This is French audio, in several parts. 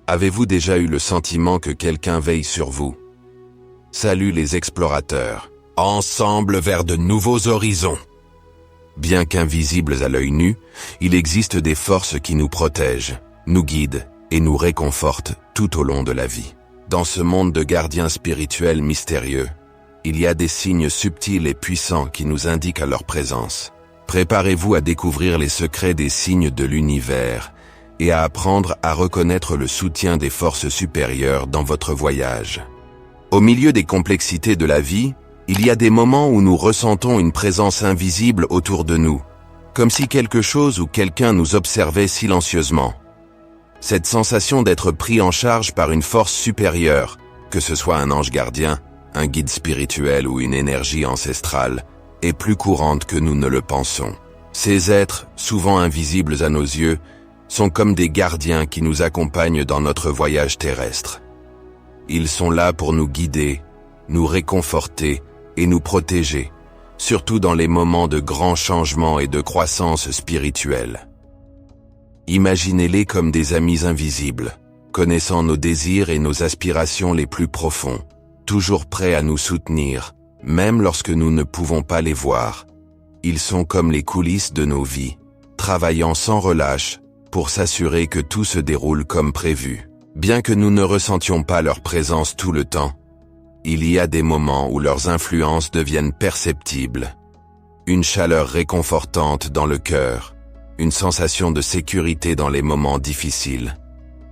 Avez-vous déjà eu le sentiment que quelqu'un veille sur vous? Salut les explorateurs, ensemble vers de nouveaux horizons. Bien qu'invisibles à l'œil nu, il existe des forces qui nous protègent, nous guident et nous réconfortent tout au long de la vie. Dans ce monde de gardiens spirituels mystérieux, il y a des signes subtils et puissants qui nous indiquent leur présence. Préparez-vous à découvrir les secrets des signes de l'univers et à apprendre à reconnaître le soutien des forces supérieures dans votre voyage. Au milieu des complexités de la vie, il y a des moments où nous ressentons une présence invisible autour de nous, comme si quelque chose ou quelqu'un nous observait silencieusement. Cette sensation d'être pris en charge par une force supérieure, que ce soit un ange gardien, un guide spirituel ou une énergie ancestrale, est plus courante que nous ne le pensons. Ces êtres, souvent invisibles à nos yeux, sont comme des gardiens qui nous accompagnent dans notre voyage terrestre. Ils sont là pour nous guider, nous réconforter et nous protéger, surtout dans les moments de grands changements et de croissance spirituelle. Imaginez-les comme des amis invisibles, connaissant nos désirs et nos aspirations les plus profonds, toujours prêts à nous soutenir, même lorsque nous ne pouvons pas les voir. Ils sont comme les coulisses de nos vies, travaillant sans relâche pour s'assurer que tout se déroule comme prévu. Bien que nous ne ressentions pas leur présence tout le temps, il y a des moments où leurs influences deviennent perceptibles. Une chaleur réconfortante dans le cœur, une sensation de sécurité dans les moments difficiles.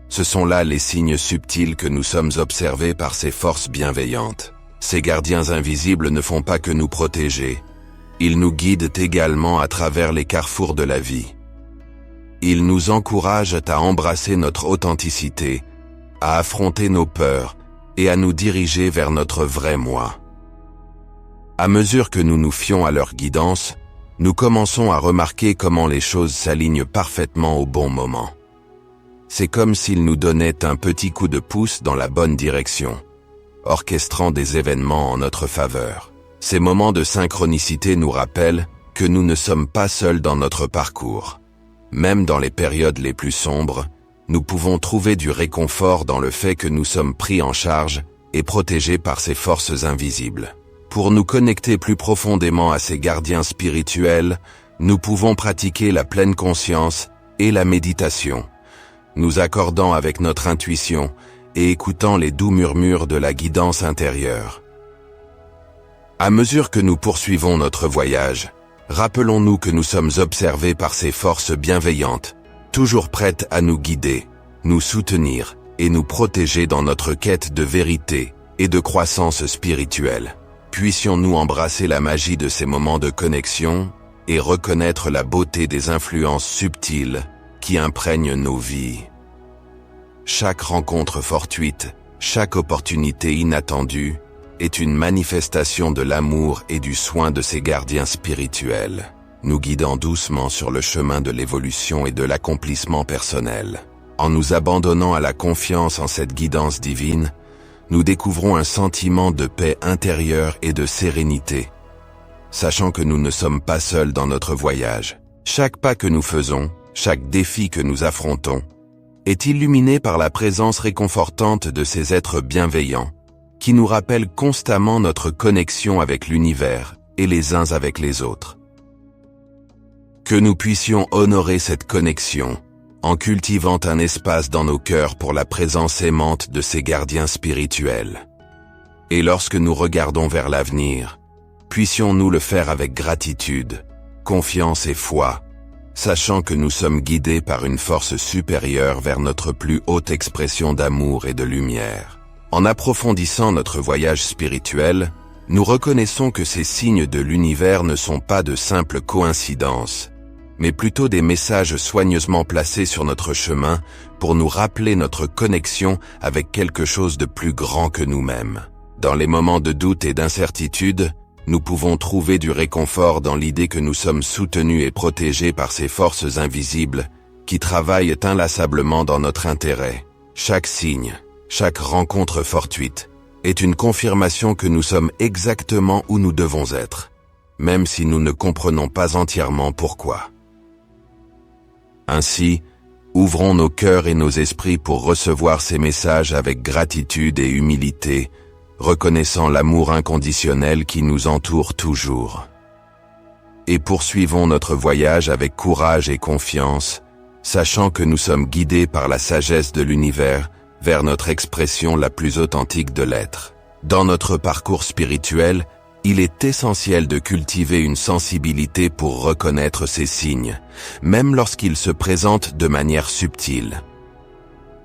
Ce sont là les signes subtils que nous sommes observés par ces forces bienveillantes. Ces gardiens invisibles ne font pas que nous protéger. Ils nous guident également à travers les carrefours de la vie. Ils nous encouragent à embrasser notre authenticité, à affronter nos peurs et à nous diriger vers notre vrai moi. À mesure que nous nous fions à leur guidance, nous commençons à remarquer comment les choses s'alignent parfaitement au bon moment. C'est comme s'ils nous donnaient un petit coup de pouce dans la bonne direction, orchestrant des événements en notre faveur. Ces moments de synchronicité nous rappellent que nous ne sommes pas seuls dans notre parcours. Même dans les périodes les plus sombres, nous pouvons trouver du réconfort dans le fait que nous sommes pris en charge et protégés par ces forces invisibles. Pour nous connecter plus profondément à ces gardiens spirituels, nous pouvons pratiquer la pleine conscience et la méditation, nous accordant avec notre intuition et écoutant les doux murmures de la guidance intérieure. À mesure que nous poursuivons notre voyage, rappelons-nous que nous sommes observés par ces forces bienveillantes, toujours prêtes à nous guider, nous soutenir et nous protéger dans notre quête de vérité et de croissance spirituelle. Puissions-nous embrasser la magie de ces moments de connexion et reconnaître la beauté des influences subtiles qui imprègnent nos vies. Chaque rencontre fortuite, chaque opportunité inattendue est une manifestation de l'amour et du soin de ces gardiens spirituels, nous guidant doucement sur le chemin de l'évolution et de l'accomplissement personnel. En nous abandonnant à la confiance en cette guidance divine, nous découvrons un sentiment de paix intérieure et de sérénité, sachant que nous ne sommes pas seuls dans notre voyage. Chaque pas que nous faisons, chaque défi que nous affrontons, est illuminé par la présence réconfortante de ces êtres bienveillants, qui nous rappellent constamment notre connexion avec l'univers et les uns avec les autres. Que nous puissions honorer cette connexion, en cultivant un espace dans nos cœurs pour la présence aimante de ces gardiens spirituels. Et lorsque nous regardons vers l'avenir, puissions-nous le faire avec gratitude, confiance et foi, sachant que nous sommes guidés par une force supérieure vers notre plus haute expression d'amour et de lumière. En approfondissant notre voyage spirituel, nous reconnaissons que ces signes de l'univers ne sont pas de simples coïncidences, mais plutôt des messages soigneusement placés sur notre chemin pour nous rappeler notre connexion avec quelque chose de plus grand que nous-mêmes. Dans les moments de doute et d'incertitude, nous pouvons trouver du réconfort dans l'idée que nous sommes soutenus et protégés par ces forces invisibles qui travaillent inlassablement dans notre intérêt. Chaque signe, chaque rencontre fortuite est une confirmation que nous sommes exactement où nous devons être, même si nous ne comprenons pas entièrement pourquoi. Ainsi, Ouvrons nos cœurs et nos esprits pour recevoir ces messages avec gratitude et humilité, reconnaissant l'amour inconditionnel qui nous entoure toujours. Et poursuivons notre voyage avec courage et confiance, sachant que nous sommes guidés par la sagesse de l'univers vers notre expression la plus authentique de l'être. Dans notre parcours spirituel, il est essentiel de cultiver une sensibilité pour reconnaître ces signes, même lorsqu'ils se présentent de manière subtile.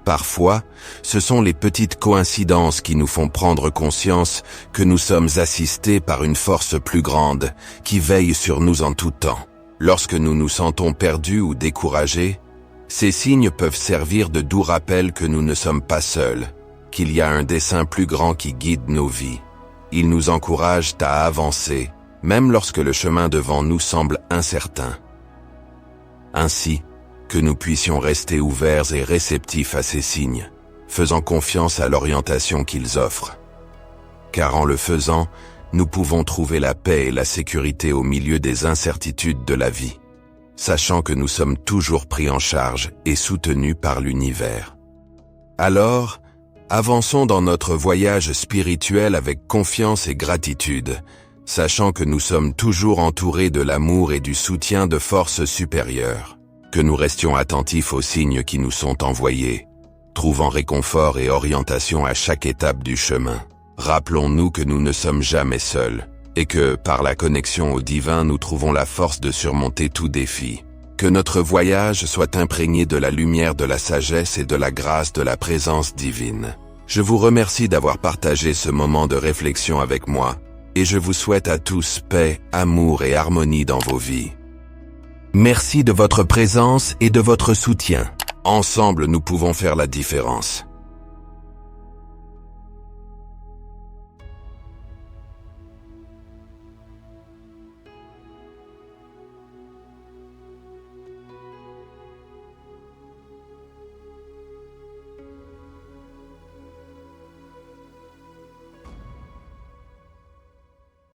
Parfois, ce sont les petites coïncidences qui nous font prendre conscience que nous sommes assistés par une force plus grande qui veille sur nous en tout temps. Lorsque nous nous sentons perdus ou découragés, ces signes peuvent servir de doux rappels que nous ne sommes pas seuls, qu'il y a un dessein plus grand qui guide nos vies. Ils nous encouragent à avancer, même lorsque le chemin devant nous semble incertain. Ainsi, que nous puissions rester ouverts et réceptifs à ces signes, faisant confiance à l'orientation qu'ils offrent. Car en le faisant, nous pouvons trouver la paix et la sécurité au milieu des incertitudes de la vie, sachant que nous sommes toujours pris en charge et soutenus par l'univers. Alors, avançons dans notre voyage spirituel avec confiance et gratitude, sachant que nous sommes toujours entourés de l'amour et du soutien de forces supérieures. Que nous restions attentifs aux signes qui nous sont envoyés, trouvant réconfort et orientation à chaque étape du chemin. Rappelons-nous que nous ne sommes jamais seuls, et que, par la connexion au divin, nous trouvons la force de surmonter tout défi. Que notre voyage soit imprégné de la lumière de la sagesse et de la grâce de la présence divine. Je vous remercie d'avoir partagé ce moment de réflexion avec moi, et je vous souhaite à tous paix, amour et harmonie dans vos vies. Merci de votre présence et de votre soutien. Ensemble, nous pouvons faire la différence.